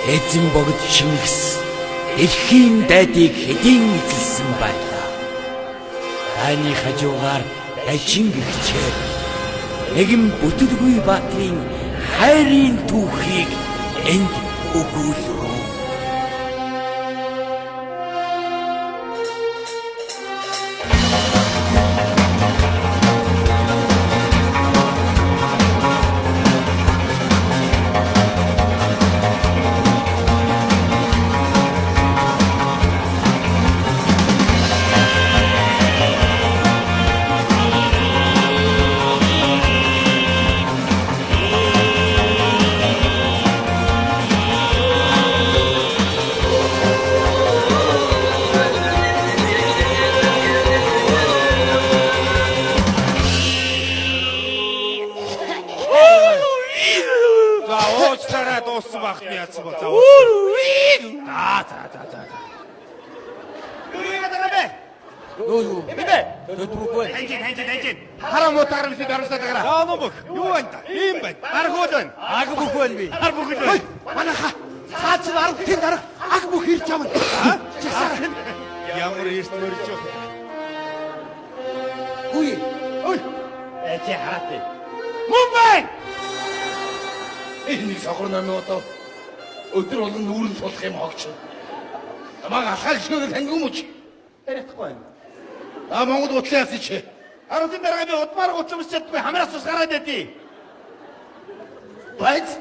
Эзэн богд Шингис дэлхийн дайдыг хэдийн эзэлсэн байлаа. Таны хажуугаар дажин гихчээр нэгэн бүтэлгүй баатрын хайрын түүхийг энд өгүүлв. Ямар эрт мөрж байгаа. Үгүй. Чи хараатай. Мумбай! Энэ сохорно ното өдөр болон нүүрэн тулах юм хогч. Намайг алхах шиг таньгүй мөч. Ярихгүй. Монгол утлаас чи. Аруудын дараа би удмаар утламж чадгүй хамраас ус гараад байдیں۔ Байц.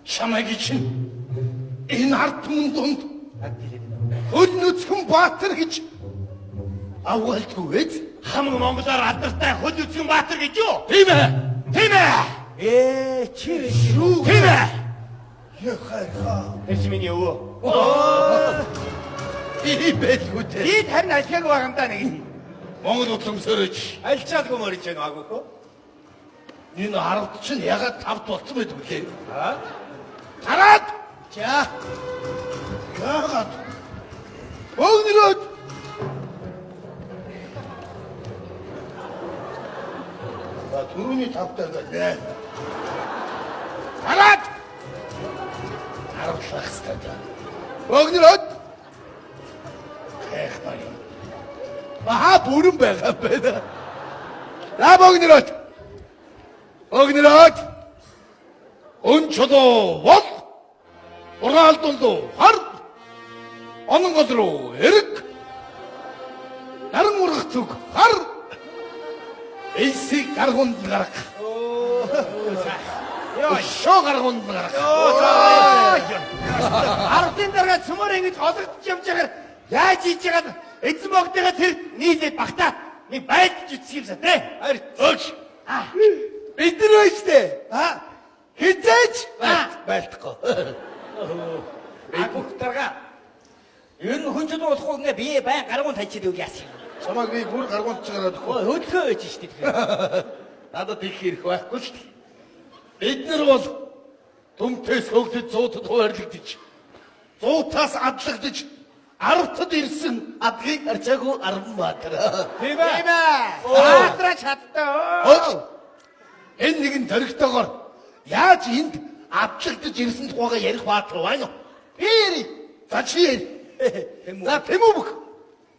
Чамайг чинь энэ ард түмэн донд хөл нүцгэн баатар гэж авгаалдгүй ээ. Хамаг монголоор алдартай хөл үзгэн баатар гэж юу? Тийм ээ. Тийм ээ. Чи шүү. Тийм ээ. Яхаа. Эч миний өвөө. Ийбэлгүй дээ. Би тань алхаг багандаа нэг. Монгол утлымсөрөж Альчаалгүй мөрөж байна агуугүй. энэ ард чинь ягаад тавд болсон байд үлээ. Тараад. За. Ягаад? Богнороод. Түрүүний тавтай байлаа. Тараад. Харуулах хэрэгтэй. Богнороод. Эх май. Баха бүрэн байгаа байна. За богнороод. Богнороод. Он чодоо бол. Ураалдул хар. Ононгол руу эрг. Наран ургах зүг хар. Эсийг гаргунд гарах. Йоо, Шоо гаргунд гарах. ардын дараа цөмөр ингэж олгодж явж байгаа яаж хийж байгаад эзэн богдыгаа тэр нийлээд багтаа нэг байдж үтсэх юмсаа тий. Өөч. Бид нар өштэй. Хизээч байлдахгүй. Агуутарга. Энэ хүн ч болохгүй ингээ би бай гаргуун тажид үг яасан. Чамайг би бүр гаргунд чигараад өгөө. Хөдөлгөө байж штэ тэгэхээр. Надад их хэрэг байхгүй шүү дээ. Бид нар бол дүмтээс хөгдөж зуутад хуваарлагдаж, зуутаас адлагдаж, арвтад ирсэн адгийг арчаагүй арван баатар. Тийм ээ. Баатраа чадтаа. Энэ нэгэн зоригтойгоор яаж энд адлагдаж ирсэн тухайга ярих баатар байна уу? Би ярий. За чи ярь. За Тэмүүбүк.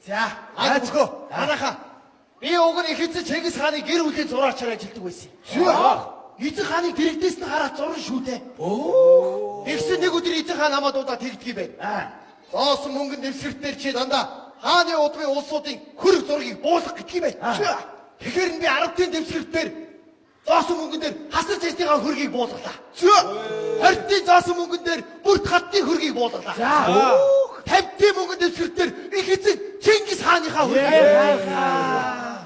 За, Аажгүй. Манайха би уг нь их эзэн Чингис хааны гэр бүлийн зураачаар ажилладаг байсан. Эзэн хааны дэрэгдээс нь хараад зурн шүү дээ. Тэгсэн нэг өдөр эзэн хаан намайг удаа тэгдгий байна. Зоосон мөнгөнд дэвсгэртээр чи дандаа хааны удмын улсуудын хөрөг зургийг буулгах гэдгий байна. Тэгэхээр би 10-ын дэвсгэртээр зоосон мөнгөн дээр хасар зэстийн хөргийг буулгалаа. 20-ын зоосон мөнгөн дээр бүрт хатны хөргийг буулгалаа. 50-ын мөнгөн дэвсгэртээр их эзэн Чингис хааныхаа хөргийг.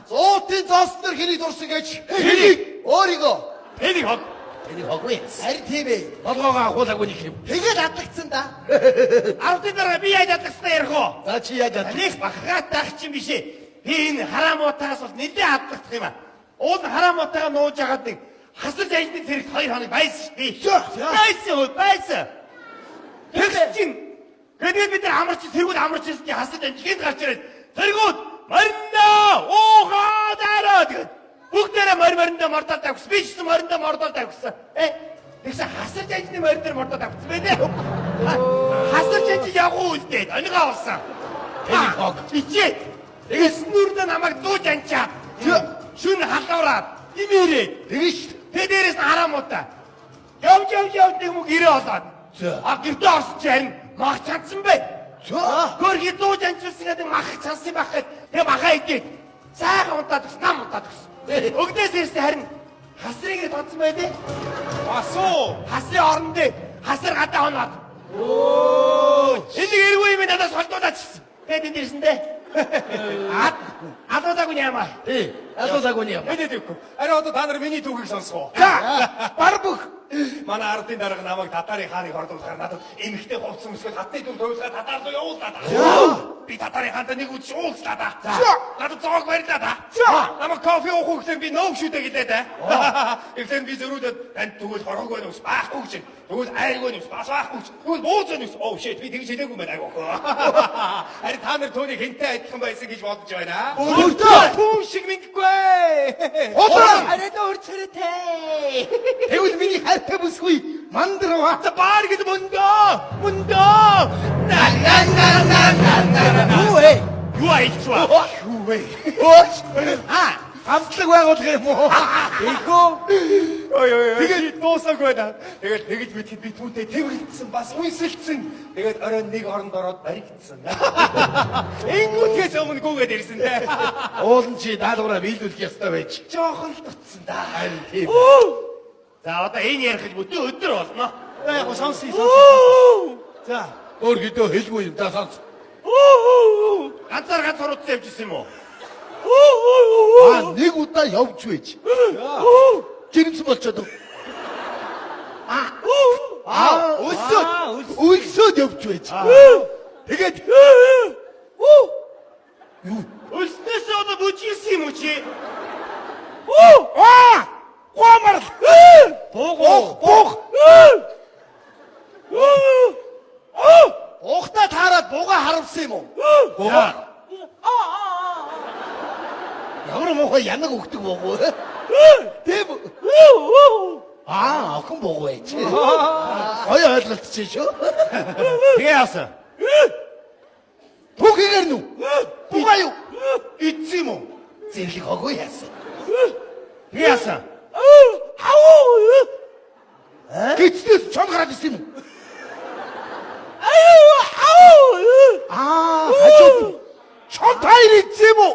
100-ын зоосон дээр хэнийг зурсан гэж хэнийг өөрийгөө энийг хог. энийг хоггүй. Харин тийм ээ. Болгоогоо ахуулаагүй нэг юм. Тэгээд адлагдсан да. Ардын дараа би яаж адлагдсан ярих уу? За чи яаж адлагдсан? Нэг баггаатайх чинь биш ээ. Би энэ хараамуутаас бас нэлээд адлагдах юм аа. Уул хараамуутайгаа нууж агаад нэг хасаж ажлын зэрэг 2 хоног байсан шүү дээ. Байсан. Тэгс чинь тэгээд бид нар амарч тэргүүд амарч ирсэн чи хасаж ажлын гарч ирээд тэргүүд морьно уухаад араад гэдэг. Бүгдээрээ мориндоо мордол тавьсан. Би ч гэсэн мориндоо мордол тавьсан. Тэгсэн хасарч ажны морь дээр мордод авчихсан байлээ. Хасарч ажил явгуу үлдээд онигаа болсон. Тэний хог. Ичээ. Тэгээс нүрдэ намайг зууж анчаад. Шүн халуураад имээрээ. Тэгээ шүү. Тэ дээрээс нь хараамуудаа. Явж нэг мөг ирээ болоод. А гэртээ орсон чи харин мах чадсан бай. Хөрхи зууж анчилсан гэдэг мах чадсан байх гэд тэг махаа идээд. Сайхан удаад өгс, нам удаад өгс. Өгдөөс ирсэн харин хасрыг тонцсон байлээ. Асуу. Хасрын орон дээр хасар гадаа хоноод. Энэ эргүй юм надаас холдуулаад чсэн. Тэгээд энд ирсэндээ. Адуудаагүй нямаа. Адуудаагүй юм. Мэдээгүй. Арай одоо та нар миний түүхийг сонсгоо. За, Бар бүх. Манай ардын дарга намайг татарын хааныг хордуулахаар надад эмэгтэй хувцсан эсвэл хатны дүр төвлөхөөр татаар руу явуулдаа. Би татарын хаантаа нэг үз уулзлаа да. Надад зоог барьлаа да. Намайг кофе уух гэхээр би нөөг шүтэ гэлээ да. Эхлээд би зөрүүлээд танд тэгвэл хорог байна ус баахгүй чинь. Тэгвэл айрг байна ус бас баахгүй чинь. Тэгвэл бууз байна ус. Oh shit би тэгж хэлээгүй байна айгуу. Харин та нар түүнийг хинтээ адилхан байсан гэж бодож байна. Өөртөө. Түн шиг мэдгүй. Отоо. арайд өөрчлөлтэй. Тэгвэл миний хайртай бүсгүй мандрава. Баар гэдэг мөндөө. Юу вэ? Юу айчваа? Юу вэ? Оош. Хамтлаг байгуулах юм уу? Ихөө. Тэгээд дуусаагүй байна. Тэгээд тэгж би түүнтэй тэрвэлдсэн бас үнсэлсэн. Тэгээд оройн нэг оронд ороод баригдсан. Энгүүтгээс өмнө гүгээд ирсэн дээ. Уулын чи даалгавраа биелүүлэх ёстой байж. Жохон л дутсан да. Харин тийм. За одоо энэ ярих бүтэн өдөр болно. Яг го сонсъё. За, өөргөдөө хэлгүй юм да сонс. Ганцаар уруудсан явжсэн юм уу? Нэг удаа явж байж. Жирэмс болчиход. Үлсөөд явж байж. Тэгээд Өлснөөсөө одоо бүжигсэн юм уу чи? Гомар. Буух. Ухта таарад бууга харамсан юм уу? Ямар мохоо янаг өгдөг буугүй. Тэм. Охин бууг байж. Гоё ойлголцсон шүү. Тэгээ яасан? Түүгээр нү. Бууга юу? Ицсэн юм уу? Зэрлэг хогоо яасан. Тэгээ яасан? Гитснээс чон гараад ирсэн юм уу? Хажууд. Чон тайр ицсэн юм уу?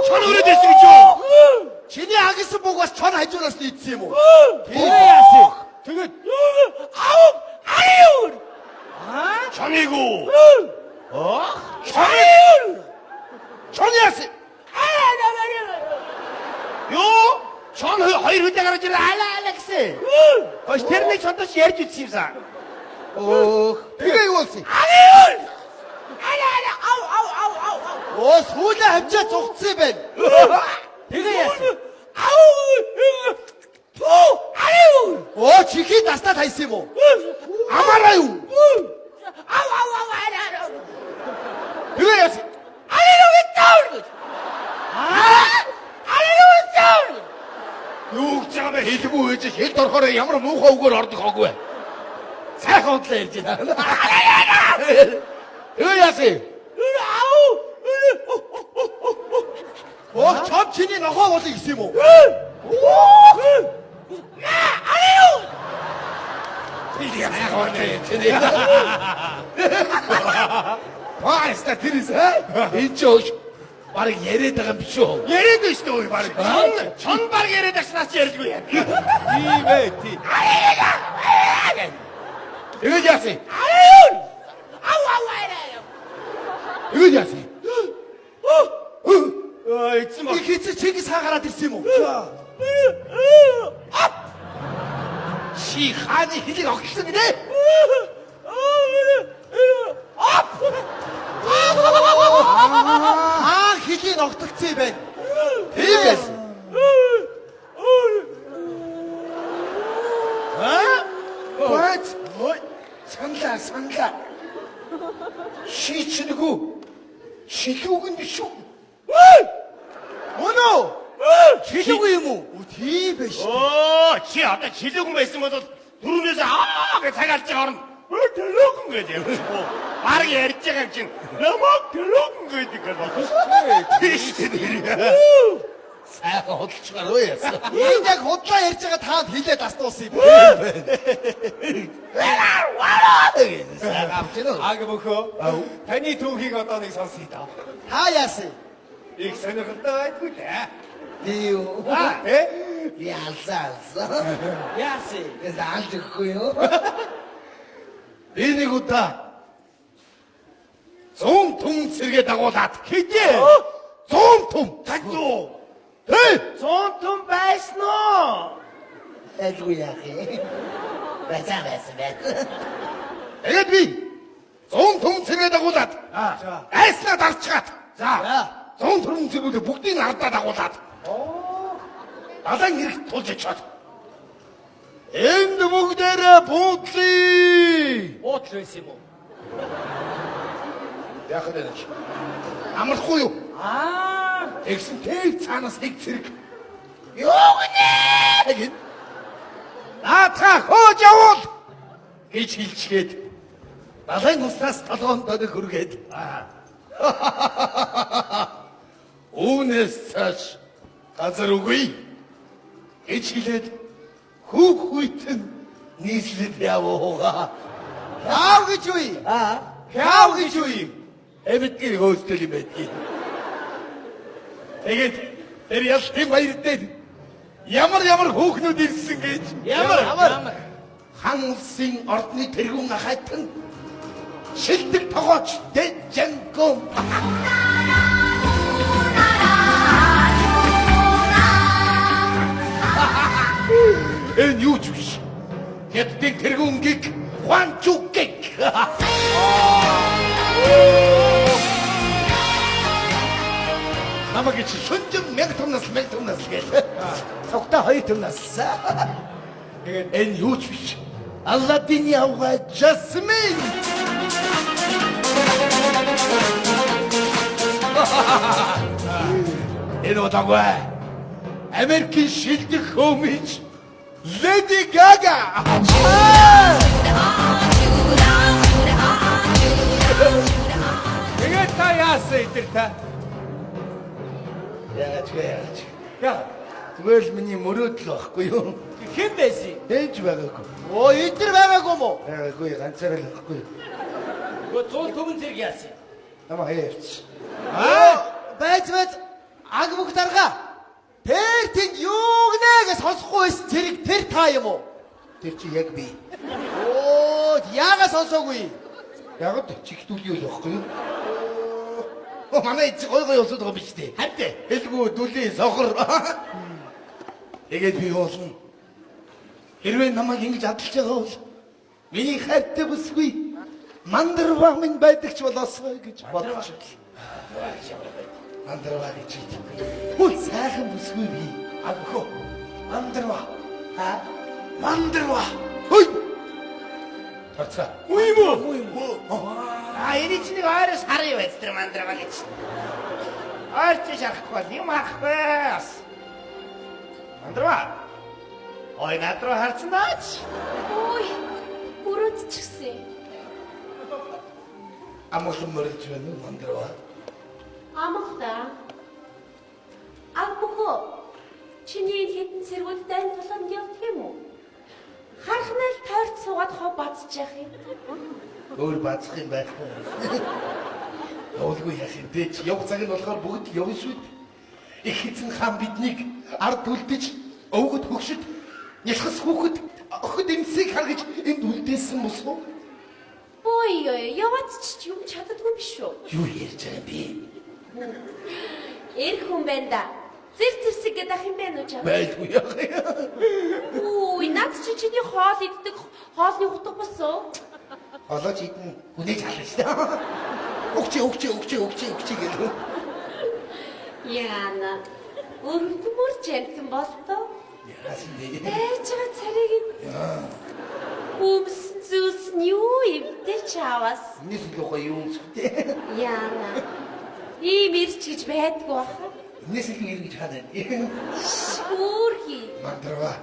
Чон өрөөд ирсэн гэж юу? Чиний агсан бууг бас чон хажуураас нь ицсэн юм уу? Тэгээ яасан? Тэгээд Чоныг уу? чон яасан? Юу? Чон хоёр хүлээ гарч ирээ алаа гэсэн. Хөөс тэрний чондоч ярьж үтсэн юмсан. Тэгээ юу болсон? Сүүлээ хавчаа цугцсан байна. Тэгээ яасан? Чихий дастаад хайсан юм уу? Амаараа юу? Тэгээ яасан? Юу гэж байгаа бэ? Хэлгүй байж хэлд орохоор ямар муухай үгээр ордог хоггүй. Сайхан унтлаа ярьж байна. Тэгээ яасан? Чам чиний нохоо болоо гэсэн юм уу? Пааста тэрс энэ ч барыг яриад байгаа юм биш үү? Яриад байна шүү дээ баг. Чон баг яриад агснаас ч ярьдгүй яа. Тийм ээ, тийм. Тэгээд яасан? Тэгээд яасан? Эцэн баг. Их хэцээ Чингис хаан гараад ирсэн юм уу? Чи хааны хэлийг огцсон гинэ? Хэлийг огтолцсон юм байна. Тийм байсан. What? Санла. Шийчнэгүү. Шилүүгэн биш үү? Мөнөө! Чилээгүй юм уу? Тийм биш. Оо, чи одоо чилээгүй байсан бол түрүүнээс гэж цагаалж байгаа орно. Төлөөгөн гэж юм. Бараг ярьж байгаа чинь намайг төлөөгөн гэдэг байна. Тийш дээ. Сайхан худалчгаар уу яасан. Энэ яг худлаа ярьж байгаа таанд хилээд астуулсан юм. Сайхан авч ирээ. Аг мөхөө. Таны түүхийг одоо нэг сонсъё даа. Та яасан? Их сонирхолтой байдгүй дээ. Юу? Яасан. Яасан. Эзаалж өгөхгүй юу? Энийг удаа 100 түн сэргээ дагуулад Хэдээ? 100 түн. Тагтуу. Хей! 100 түн байсан уу? Айлгүй яах юм? Байсан. Тэгээд би 100 түн сэргээ дагуулад айснаа дарчгаад. За. 100 түн сэргүүд бүгдийг ардаа дагуулад. Далайн хэрэгт тулж ичээд. Энд бүгдээрээ буудлаа. Боотл байсан юм уу? Яах вэ? Амархгүй юу? Аа, Тэгсэн тэр цаанаас нэг зэрэг. Юу гэнэ? Наатаа хөөж явуул гэж хэлчихгээд далайн уснаас толгоонд хөргээд. Үүнээс цааш газар үгүй гэж хэлээд хүүхдэн нийслэл явуугаа. Яав гэж үе? Яав гэж үе? Эвэтгэр хөөстэй юм байдгийг. Тэгээд тэр ялтын баяр дээр ямар хүүхнүүд ирсэн гэж. ямар. Хан улсын ордны тэргүүн ахайтан шилдэг тогооч Дэжэнгом. Энэ юу ч биш. Хэддэг тэргүүн гик Хуанчук гик. Намайг чи шүнжин 1000 томнос гэж. Цогтой 2 томнос. Тэгээд энэ юу ч биш. Алладин явгаа Жасмин. Энэ удаагүй. Америкийн шилдэг хөөмич Леди Гага. Тэгээд та яасан итэр та? Яач. Зүгээр л миний мөрөөдөл байхгүй юу? Хэн байсан? Ээж байгаагүй. Оо, эдгээр байгаагүй юм уу? Байгаагүй ганцаараа л байхгүй. Гөө 100 түмэн зэрэг яасан? Намаа хаяач. Байж аг бүх дарга. Тэр тэнд юу гэнэ гэж сонсохгүй байсан зэрэг тэр та юм уу? Тэр чи яг би. Оо, яагаад сонсоогүй? Яг чихдүүл юу байхгүй юу? Манай чи гой усууд байгаа биз дээ. Хавтэ. Хэлгүй дүлийн сохор. Тэгээд би уулна. Хэрвээ намайг ингэж адалж байгаа бол миний хайртай бүсгүй мандарва минь байдаг ч болоосой гэж бодож байна. Мандарва гэж. Хүй сайхан бүсгүй би. Агхо. Мандарва. Мандарва. Хүй. Тарцаа. Үгүй юу? Энэ чинь нэг ойроос харъя байц тэр мандрага гэж. Ойрч шарахгүй юм ахгүй. Мандрага. Ой, надруу харсан даач. Ой, бүрөөдчихсэн. Амгалан мөрөж байна уу мандарва? Амгалан. Агбухо. Чиний хэдэн сэргүүд дайн туланд явах юм уу? Харахнаа л тойрч суугаад хов бацж явах юм. Өөр бацах юм байхгүй. Явуулгүй яах юм бэ? Явах цаг нь болохоор бүгд явна шүү дээ. Их эзэн хаан биднийг ард үлдэж өвгөд хөгшөд ялхас хүүхэд охид эмсийг харгаж энд үлдээсэн мөс үү? Ой, яваад ч юм чаддгүй биш үү? Юу ярьж байгаа юм бэ? Эр хүн байна да. Зэрэг гэдэг ах юм байна уу чам? Байлгүй яах юм. Үй, над чиний хоол иддэг хоолны хутга болсон. Олооч идэн хүнээж хална шүү дээ. Өгчээ гэдэг. Яна. Өргөмөр жамтан болтоо. Яасан бэ? Байж байгаа царийг нь. Өмсөн зүс нь юу юм те чавас. Нийс лугаа юу өмсөхтэй. Яна. Ийм ирч гэж байдгүй баха. Нээсэлэн иргэж ханаа. Өөрхий. Мандрава.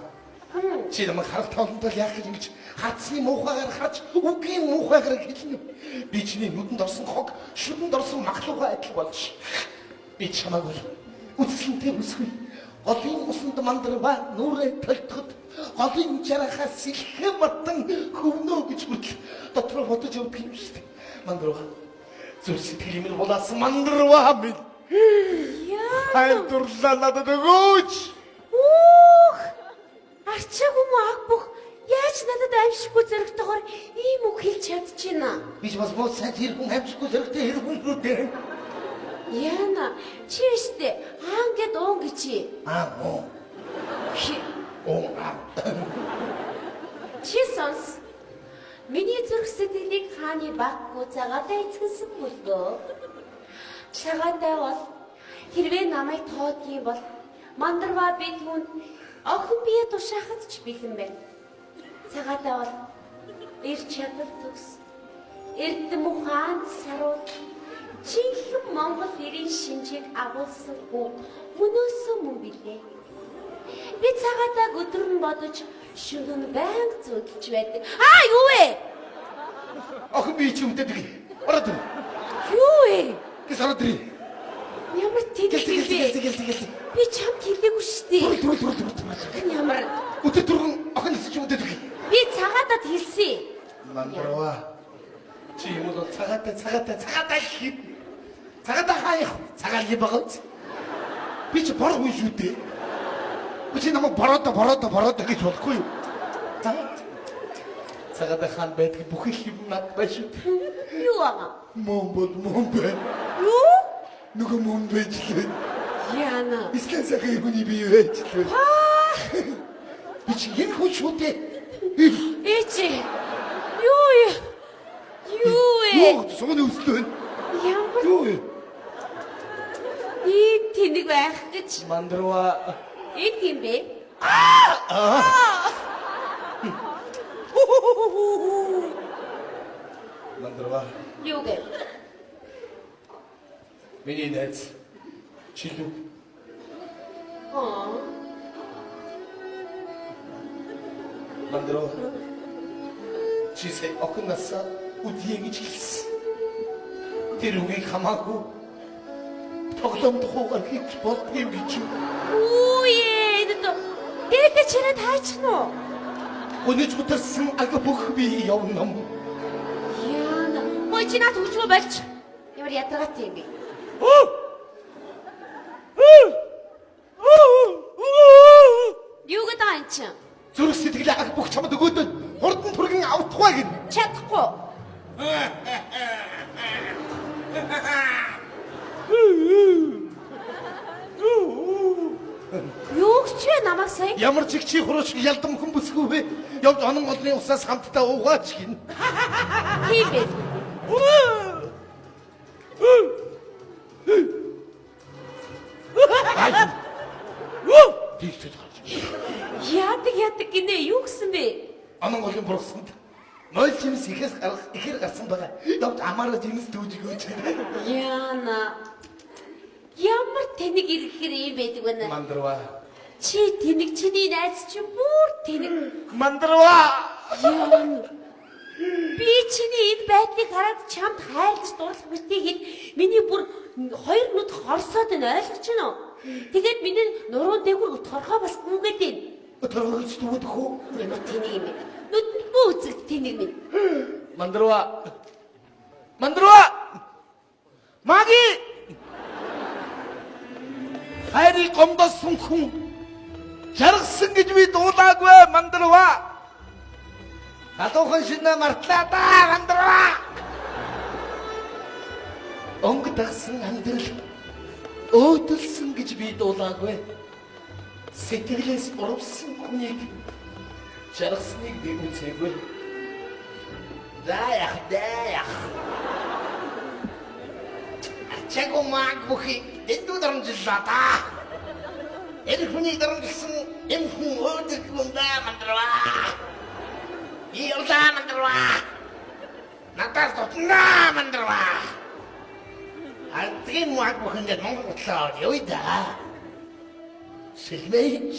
Чи намайг харах тоолондоо яах гэж ингэж хатсны муухайгаар харж үгийн муухайгаар хэлнэ. Би чиний нүдэнд орсон хог, шүдэнд орсон махлууга адил болж. Би чамайг бол үсгэлэнтэй үсгүй. Голын усанд мандрава нүрээ толтоход голын жарахаас сэлхэн матан хөвнөө гэж бүтэл дотроо бодож явдаг юм шүү дээ. Мандрава. Зүр сэтгэл минь булаасан мандрава минь. Хайн дурлаа надад өгөөч. Ух! Арчаагүй мөн аг бүх яаж надад аимшиггүй зэрэгтэйгээр ийм үг хэлж чадчихна. Би ч бас бод сайн тэр хүн амжихгүй зэрэгтэй хэрхэн үү дээ. Яна, чи өстө аан гэд уун гिची. Оо. Чи сонс. Миний зүрх сэтгэлийг хааны баггүй цагаатай эцгэсэн бүлгөө. Цагаатай бол хэрвээ намайг тоодгийн бол мандрава би түн охин бие тушаахад ч бэлэн байна. Цагаатай бол эр чадвар төгс. Эрдэм ухаанд саруул. Чихэн Монгол эрийн шинжийг агуулсан үг мөнөөсөн мөн билээ. Би цагаатай өдөр нь бодож шөнө байнга зүудэлж байдаг. Юу вэ? Охин би чи өмдөд гээ. Ороод ир. Юу вэ? Гэс ороод ир. Ямар тэнэг юм бэ? Би чамд хэлээгүй шүү дээ. Ямар Өдөр түргэн охин чи өмдөд гээ. би цагаатад хэлсэн. Мандрава. Чи юм бол цагаатай хий. Цагаатай хаяах. Цагаал юм байгаа. Би чи бор хүн шүү дээ. Би чи намайг бороод гэж болохгүй юу? Цагаатай хаан байдаг бүх юм над байж. Юу аа? Мон бай. Юу? Нөгөө мон байж лээ. Яна. Искэн сахи хүний бий байж лээ. Би чи энэ хүн шүү дээ. Эчи. Юу? Юу сууны өслөө. Ямар Юу? ийм тэнэг байх гэж Мандрава. ийм юм бэ? Мандрава. Юу гэ? Миний найз. Чилүү. Мандрава. Чи сая охинасаа үдье гэж хэлсэн. Тэр үгийг хамаагүй тоглоомд хуугаар хийж болдгийм гэж. Үе, дээд чирээ таач нь уу? Гониж гутарсан ага бүх би явна. Яна, мой чи над хүчмө болж. Ямар ядаргатай юм бэ? Юу гэдэг юм чи? Зүрх сэтгэлээ ага бүх чамд өгөөд хурдан түргэн авахгүй гин. Чадахгүй. Юу ч вэ намайг сая? Ямар ч их чи хурууч ялдам хүн бүсгүй бэ? Явж онон олны усаас хамтдаа уугаач гин. Тийм бэ. Тийшээ. Яадаг гинэ юу гэсэн бэ? Онон олын бургасанд нойл жимс ихэр гарсан байгаа. Явж амаараа жимс дүүж өгөөч. Яна. Ямар тэнэг ирэхэр юм байдаг вэ? Мандрава. Чи тэнэг чиний найз чи бүр тэнэг. Мандрава. Яна. Би чиний энэ байдлыг хараад чамд хайрлаж дуурлах мэтийг миний бүр хоёр нүд хорсоод байна ойлгож байна уу? Тэгээд миний нуруу дээгүр торхоо бас гүгээд байна. Торгож дүүдэг хөө. Ямар тэнэг юм бэ? Нүдэнд бүү үзэгт тэнэг минь. Мандрава. Мандрава. Маги. хайрыг гомдосон хүн жаргасан гэж би дуулаагүй мандрава. Хадуухан шинэ мартлаа да мандрава. Онгодсон амьдрал өөдөлсөн гэж би дуулаагүй. Сэтгэлээс урвсан хүнийг жаргасныг би үзээгүй. Даях. Чего маг бухи, энду дарамжилла та. Энэ хүний дарамжилсан энэ хүн өөдөлсөн да мандрава. Иорда мандрава. Надад тутна мандрава. ардгийн маг бүхэндээ Монгол готлоо юу да? Сэлмэйч.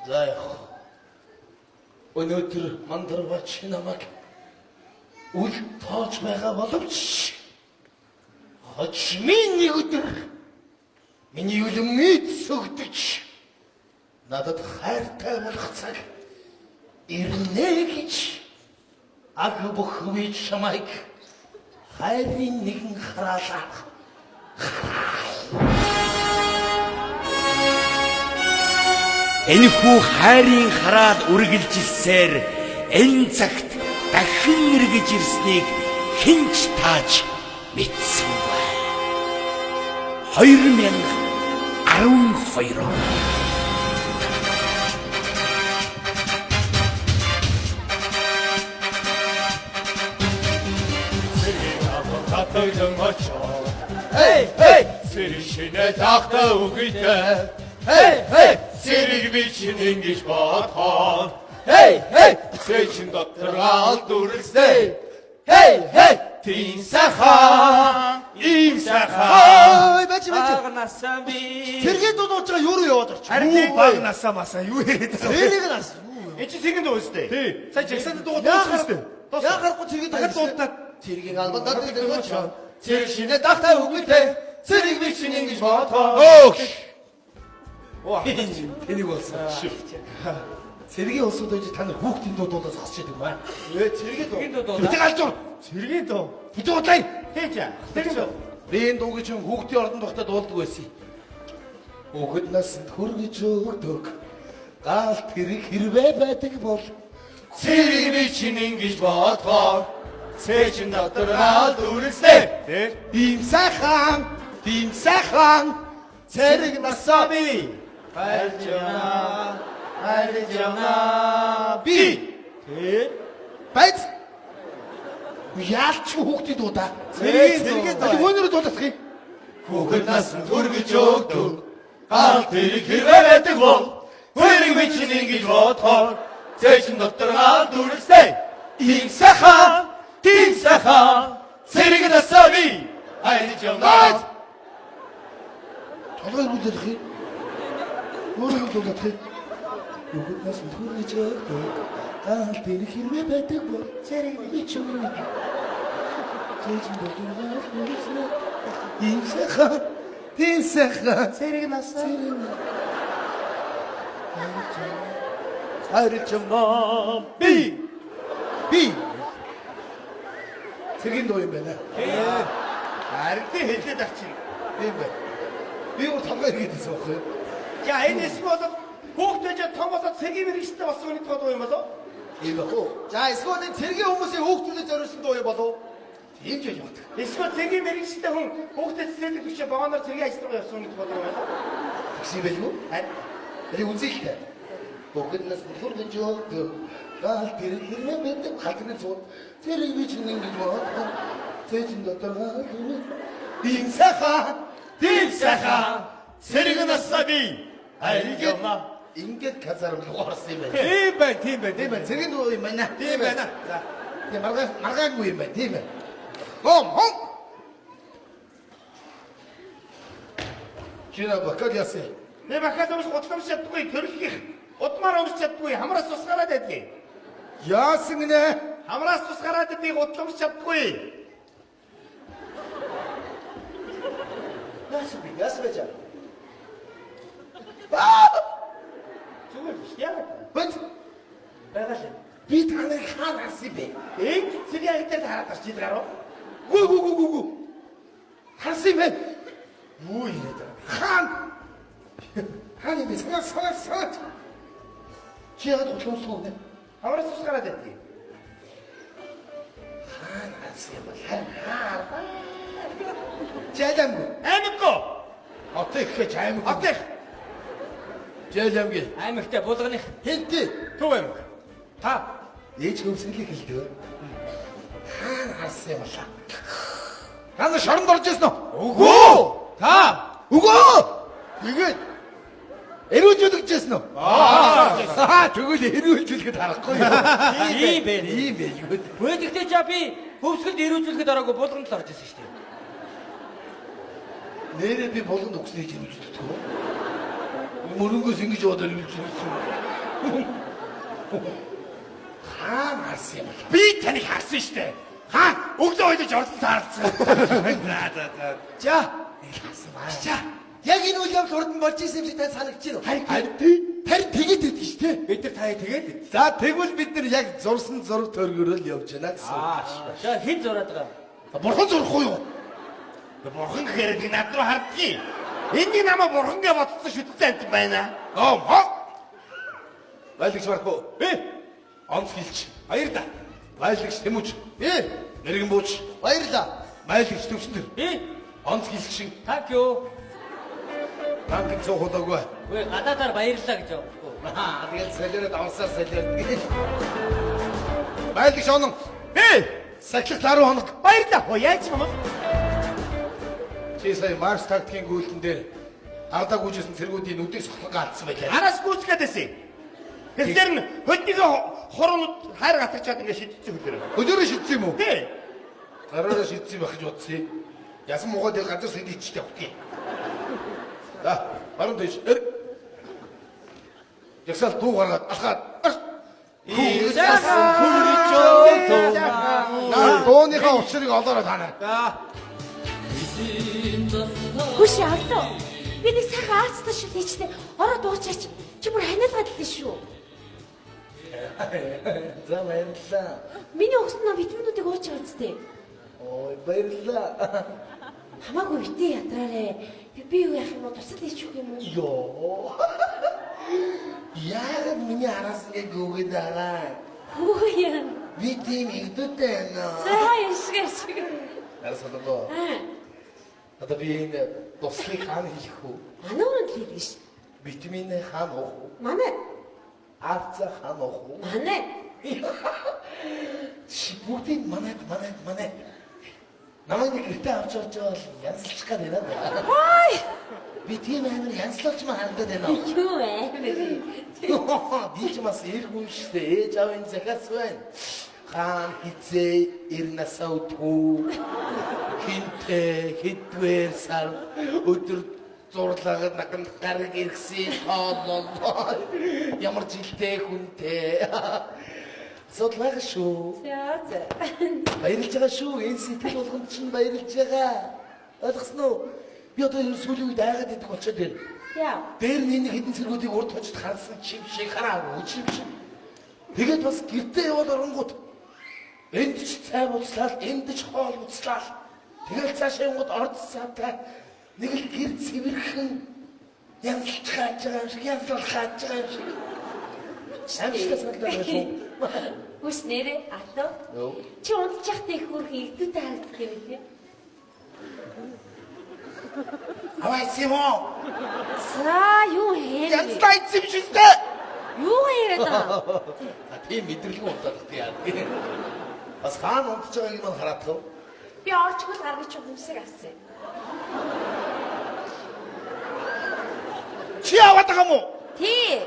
Заяа. Өнөөдөр мандарвач намайг үл тоож байгаа боловч хожмын нэг өдөр миний үлэмэд сүгдэж надад хайртай болох цаг ирнэ гэж аг бүхвий чамайг хайрын нэгэн хараалаа. Энэхүү хайрын хараал үргэлжилсээр энэ цагт дахин эргэж ирснийг хинч тааж мэдсэнгүй. 2012 он. Татагдан очоо. Хей, хей. Сэршинэ тахта үгүйтэй. Хей, хей. Сэрэг бичин ингэж бодхоо. Хей, хей. Сэчин дотор алдүрсэй. Хей, хей. Тийм сайхан. Ийм сайхан. Ой, бач. Агнасаа би. Тэргээд дуудаж байгаа юу руу яваад орчих. Харин баг насаа масаа юу яриад байгаа. Тэрийг нас. Энд чи сэгэн дуустай. Тий. Сая жигсанд дуугаад Яа дуусчихсан. Яа гарахгүй тэргээд Дахиад дуудаад. Тэргийг албадаад дээр очоо. Цэрэг шинэ дахтай үгүйтэй. Цэрэг бичин ингэж бодхоо. Өөш. Тэнийг болсон. Цэргийн улсууд гэж та нар хүүхдийн дуудаас хасч идэг бай. Цэргийн дуу. Бүтэг алзуур. Цэргийн дуу. Бүтэг удай. Тийч. Цэргийн дуу. Би энэ дуу гэж хүүхдийн ордонд тогтоо дуулдаг байсан. Хүүхэд насанд хүргэж өгдөг. Гал тэрэг хэрвээ байдаг бол Цэрэг бичин ингэж бодхоо. Сэчин дотор алдүрсэй. Тэ. ийм сайхан цэрэг насаа би Хайржана би. байц. Яалч хүүхдийн дуудаа. Цэргийн дуу. Өнөөдөр дуулах юм. Хүүхэд насанд хүргэж өгдөг. Гал тэрэг хэрвээ байдаг бол цэрэг бичин ингэж бодхоо. Сэчин дотор алдүрсэй. Ийм сайхан. Тийм сайхан. Цэрэг насаа би. Хайржана. Толгой рүүлэх юм. Өөрөө дуулах юм. Хүүхэд насанд хүргэж өгдөг. Гал тэрэг хэрвээ байдаг бол цэрэг бичин ийм сайхан цэрэг насаа Хайржана би. цэргийн дуу юм байна. Харин хэлээд авчих. Тийм бай. Би өөр толгой хэрэгдсэн байхгүй. За энэ эсвэл хүүхдүүд том болоод цэргийн мэрэгчтэй болсон хүний дуу юм болоо? Тийм бай. За эсвэл энэ цэргийн хүмүүсийн хүүхдүүдэд зориулсан дуу юм болов? Тийм ч юм. Эсвэл цэргийн мэрэгчтэй хүн хүүхдэд цэцэрлэг хүчээ багаанаар цэргийн ажиллагаа явуулсан хүний дуу юм болоо? Тэгсэн байлгүй. Харин Энийг үзээхтэй. Бүгд нас хүргэж өгдөг. Гал тэрэг хэрвээ байдаг халдны цууд цэрэг бичин ингэж бодох. Цэцэн дотор галдүр. ийм сайхан Цэрэг насаа би. Хайржана. ингээд казарм уурсан юм байна. Тийм байна. Тийм байна. Цэргийн дуу юм байна. Тийм байна. За. Тийм маргаагүй юм байна. Тийм байна. Хом. Чина бакад ясэ. нэ бахад өмс гутламж чаддаггүй төрөлхийх. Удмаар өмс чаддаггүй хамраас тус гараад байдгийг. Яасан гинэ? Хамраас тус гараад байдгийг гутламж чаддаггүй. Яасан байж. Зүгээр биш яа. Бат Байгаа л. би таныг хаанаас бэ? Энд цэргийн агентад хараад гарч ид гарав. Гү. Харсан юм бэ? Юу яриад байгаа. Хаан. Хаан юм санаа. Чи яагаад тоглоомсгүй нэ? Хамраас тус гараад байдгийг. Хаанаас юм бол хаа. Жаламгүй. Аймаггүй. Отыг гэж аймаг. Отыг. Жаламгүй. Аймагтай булганых. Хинти. Төв аймаг. Та Ээж хөвсөрлийг хэлдэг. Хаанаас юм бол. Хана шоронд орж ирсэн үү? Үгүй. Та. Үгүй. Тэгээд Эрүүлжүүлэгчсэн үү? Аа тэгвэл эрүүлжүүлэхэд харахгүй юу? ийм бэ. Ийм бэ. Гэхдээ жаа би хөвсгөлд ирүүлжүүлэхэд ороогүй булганд л орж ирсэн шүү дээ. Нэрээ би болгонд өгснэй эрүүлжүүлдэг үү? Мөрөнгөөс ингэж бодоод эрүүлжүүлсэн. Хаан харсан юм. Би таныг харсан штэ. Хаа? Өглөө ойлож ордон таалцсан. За. Харсан баа. За. Яг энэ үйл явдал урд нь болж исэн юм шиг тань санагдаж байна. Харин тарин тэгээд идэв шүү дээ. Бид нар таяа тэгээд За тэгвэл бид нар яг зурсан зураг төргөрөөл явж байна гэсэн. За хэн зураад байгаа? Бурхан зурахгүй юу? бурхан гэхээр би над руу хардгийг. Энийг намайг бурхан гэж бодсон шүтсэн амт байна. Байлагч Марко. Онц хилч. Баярлаа. Байлагч Тэмүүж. Нэргэн бууч. Баярлаа. Байлагч Төвчнөр. Онц хилчин. Thank you. Танк цохолоогүй. Гүй гадаадаар баярлаа гэж явахгүй. Тэгэл солиороо давсаар солиорд. Байлагч онон. Сахилах 10 хоног. Баярлалаа. Яаж юм бэ? Чи сая Марс тактикийн гүйлтэн дээр ардаа гүйжсэн цэргүүдийн нүдийг сохлон алдсан байлаа. Араас гүйцгээд байсан. Тэгэхээр нь хөдний хоронууд хайр гатарчаад ингэ шидчихсэн хөлөөр. Өдөрөө шидсэн юм уу? Тий. Гараараа шидсэн байх гэж бодсон. Ясан муугаа дээр газар сэдийчтэй өгтгий. За, баруун дэш. Ягсаал дуу гаргаад алхаад. Наа дууныхаа учрыг олоорой та нар. Хүш явлаа. Би нэг сайхан аацтай шүү дээ. Ороо дуучаач. Чи бүр ханиалгаад л шүү. За баярлаа. Миний өгснөө витаминуудыг ууч явцдээ. Ой баярлаа. Хамаагүй битээ ядраарэ. Би юу яах юм бол тусал хийчих юм уу? Йоо. Яагаад миний араас ингэ гүгээд байгаа? Хөө яа. Би тийм игдүүтэй байна. За яшгаш. Арсадаа. Одоо би энэ туслыг хаана хийх вэ? Манайд л хийдэг ш. Витамин хаана уух вэ? Манай. Арца хаана уух вэ? Манай. Бүгдийг манайд. Намайг нэг гэртээ авч орж байгаа л янзлчих гээд байна. Ой. Би тийм амар янзлуулж маа хандаад байна. Юу вэ? Би ч бас ир хүн шүү дээ. Ээж аавын захиас байна. Хаан хизээ ирнасаа утгуу. Хинтээ хидвэр сар өдөр зурлагад наган гараг иргсэн тоолоо. Ямар жилтэй хүнтэй. Содлага шүү. За. Баярлж байгаа шүү. Энэ сэтгэл болгонд чинь баярлж байгаа. Ойлгосноо уу? Би одоо энэ сүүлийн үед айгаад идэх болчиход байна. Яа. Дээр нь энэ хідэн цэргүүдийг урд хожид харсан чим шиг хараагүй чим шиг. Тэгээд бас гэртээ яваад оронгууд энд ч цай буцлаад, энд ч хоол буцлаад. Тэгэл цаашаа явгод ордсаатай нэг л гэр цэвэрхэн янзлж хааж байгаа юм шиг, янзлж хааж байгаа юм шиг. Амжилттай санагдаад байна шүү. Хүс нэрээ алуу. Чи унтж явахдаа их хөрх игдүүтэй харагддаг юм лээ. Аваач юм уу? За юу хээ? Янзлаа юм шиг дээ. Юу яриад байгаа? Тийм мэдрэлгүй унтаад яа. Бас хаан унтж байгааг нь хараад тав. Би орчгол гаргаж хүмүүсийг авсан. Чи яваад байгаа мó? Тий.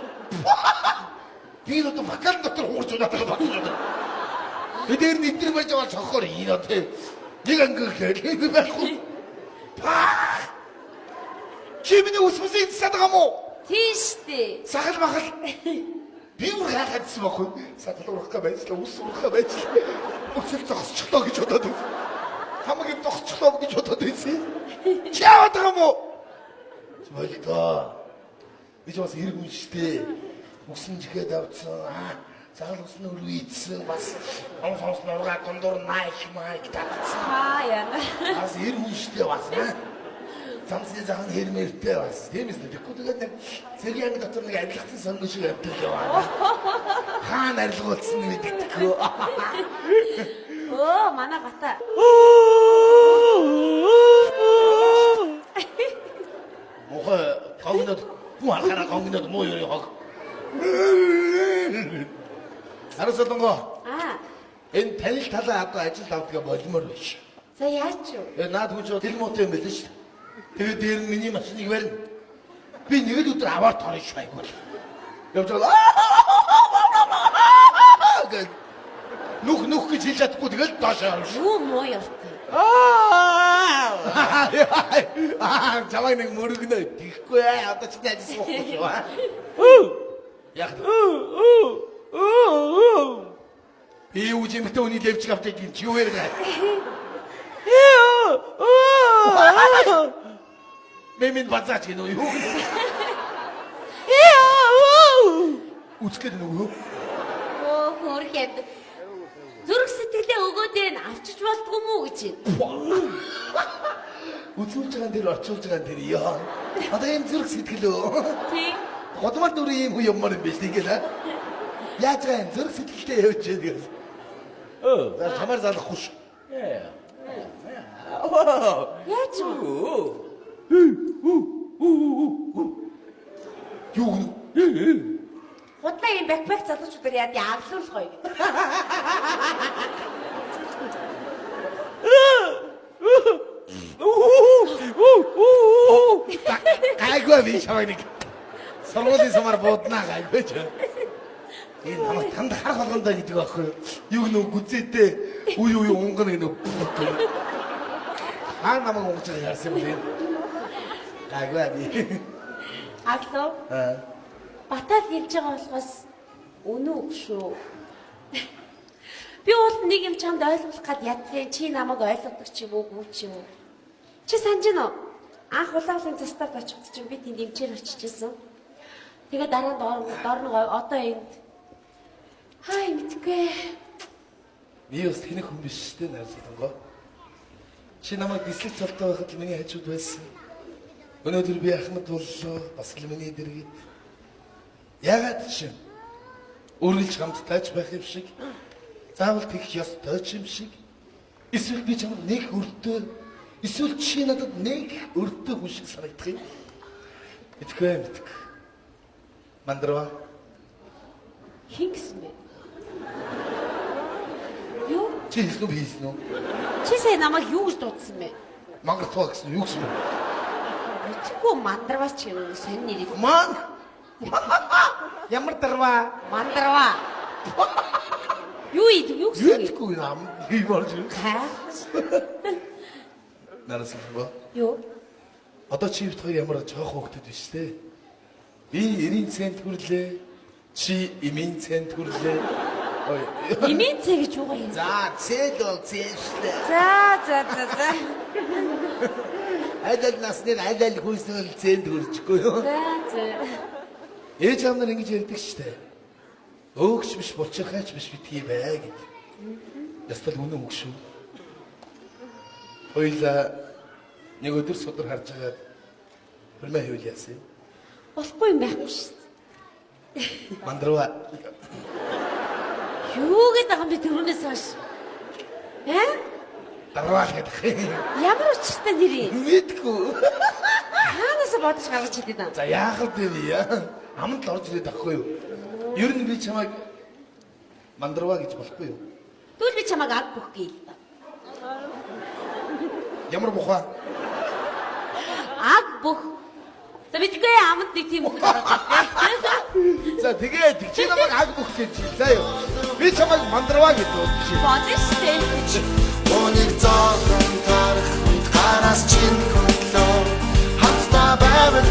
Би одоо бакал дотор хуурч унаад байгаа байна. Бид нэр байж байгаа цохоор ийн одоо нэг ангиг байхгүй. Чи миний усмсыг засаад байгаа мó? Тийштэй. Сахал махал. Би бүр хаахадсан байхгүй. Сахал урах байжлаа, ус урах байжлаа. Өсөл зогсчихлоо гэж бодоод байсан. Хамгийн зогсчихлоо гэж бодоод байсан. Чи яваад байгаа мó? Болдоо. Би ч бас хэрэг хүн штэ. Усан жигээд авцсан. Цагаал усан өрөө ийдсэн. Бас онс нургаа дундуур майк тавцсан. Яа. Бас хэрэг хүн штэ бас. Замсны захан хэрмэртэй бас. Тиймээс тэгэхгүй тэгээд нэг цэргийн дотор нэг амьлахсан сонгоо шиг явдаг яваа. Хаан арилгуулсан нэг гэдэггүй. Оо, манай гата. Мохоо гонгнод хүн харахаараа гонгнод муу юу хог. Арасаланго. Энэ танил талаа одоо ажил авдгаа болмоор биш. За яач юу? Наад хүн ч тэл муутай юм байл шүү дээ. Тэгээд дээр нь миний машиныг барина. Би нэг л өдөр аваар торно швайгүй. Явж байгаа. Гэт нүх гэж хэлж чадахгүй тэгэл доош орж. Юу муу явтай. Чамайг нэг мөргөнө. Тэхгүй одоо ч яаж суухгүй юу? Яг. Би үжимтэй үний дэвч авдаг юм чи юу яриа? Мэмин бацаач гинөө юу? Үцгээд нүгөө. Оо хөргээд. Зүрх сэтгэлээ өгөөд энэ авчиж болдгоо мүү гэж. Үзүүлж байгаа дээр орчуулж байгаа дээр яа. Одоо юм зүрх сэтгэлөө. Тий. Годмар дүрийн юм юмар юм биш тийгээ. Яаж байгаа юм зүрх сэтгэлтэй явж байгаа. Чамаар залахгүй ш. Яаж вэ? Юу? Худлаа юм бэкбэк залуучуудаар яа аглуулах гоё. Гайгүй би чамайг нэг сургуулийн сумаар бууднаа гайгүй ч. Энэ намайг танд харах болгондоо гэдэг байхгүй юу? Юу нөө гүзээтэй уу унгана гэнэ. Намайг унгаж ярьсан юм бэ? Гайгүй би. Аглуу. Батал хэлж байгаа болохоос үнэн үг шүү. Би бол нэг юм чамд ойлгуулах гад яддаг чи намайг ойлгодог ч юм уу гүү ч юм уу. Чи санаж гинэ үү? Анх улаалын застаад очихд чинь би тэнд эмчээр очижсэн. Тэгээ дараа дорногоо одоо энд хай мэдгүй. Би бас тэнэг хүн биш шүү дээ найзлангоо. Чи намайг бислэг цолтой байхад миний хажууд байсан. Өнөөдөр би Ахмад боллоо. Бас л миний дэргэд. Ягаад чи? Үргэлж хамттайч байх юм шиг. Заавал тэгэх ёстой ч юм шиг. Эсвэл би чамд нэг өртөө. Эсвэл чи надад нэг өртөө хүн шиг санагдах юм. Мэдгүй. Мандрава. Хингс мэ? Юу? Чи хийсэн үү хийсэн үү? Чи сая намайг юу гэж дуудсан бэ? Мангартаа гэсэн юу гэсэн бэ? Мэдгүй мандарваач юм сонь нэрийг. Ман. Ямар дарва? Мандарваа. Юу гэсэн? Юугүй нам. Би болж байна. Хаа? Нарасан ба. Юу? Одоо чи бит хоёр ямар жоох хөөгдөд биш те. Би 90 цент хүрлээ. Чи имийн цент хүрлээ. Ой. Имийн цэ гэж юу юм? За, цэд ол цэштэй. За. Айдал насны айдал хүснэл цент хүрчихгүй юу? За. Ээж аав нар ингэж ярьдаг штэ. Өөгч биш булчирхайч биш битгий бай гэд. Ястал үнэн үг шүү. Хоёлаа нэг өдөр судар харж байгаад хөлмөө хийвэл яасан юм? Болохгүй юм байхгүй шүү дээ. Мандрава. Юу гэдэг юм бэ түрүүнээс хойш? Дарваа гэдэг. Ямар учиртай нэр юм? Мэдгүй. Хаанаас бодож гаргаж хэлээд байна? За яахад вэ яа? Амд л орж ирээд ахгүй юу? Ер нь би чамайг мандрава гэж болохгүй юу? Түл би чамайг аг бүх гээл. Ямар бухаа? Аг бүх. За мэдгүй амд нэг тийм үг гаргаж ирсэн. За тэгээд чи намайг аг бүх гэж заа юу? Би чамайг мандрава гэж бодчих. Бодож штэ. Өнөг зоолон тарах үед гараас чинь хөлөө хамтдаа байвал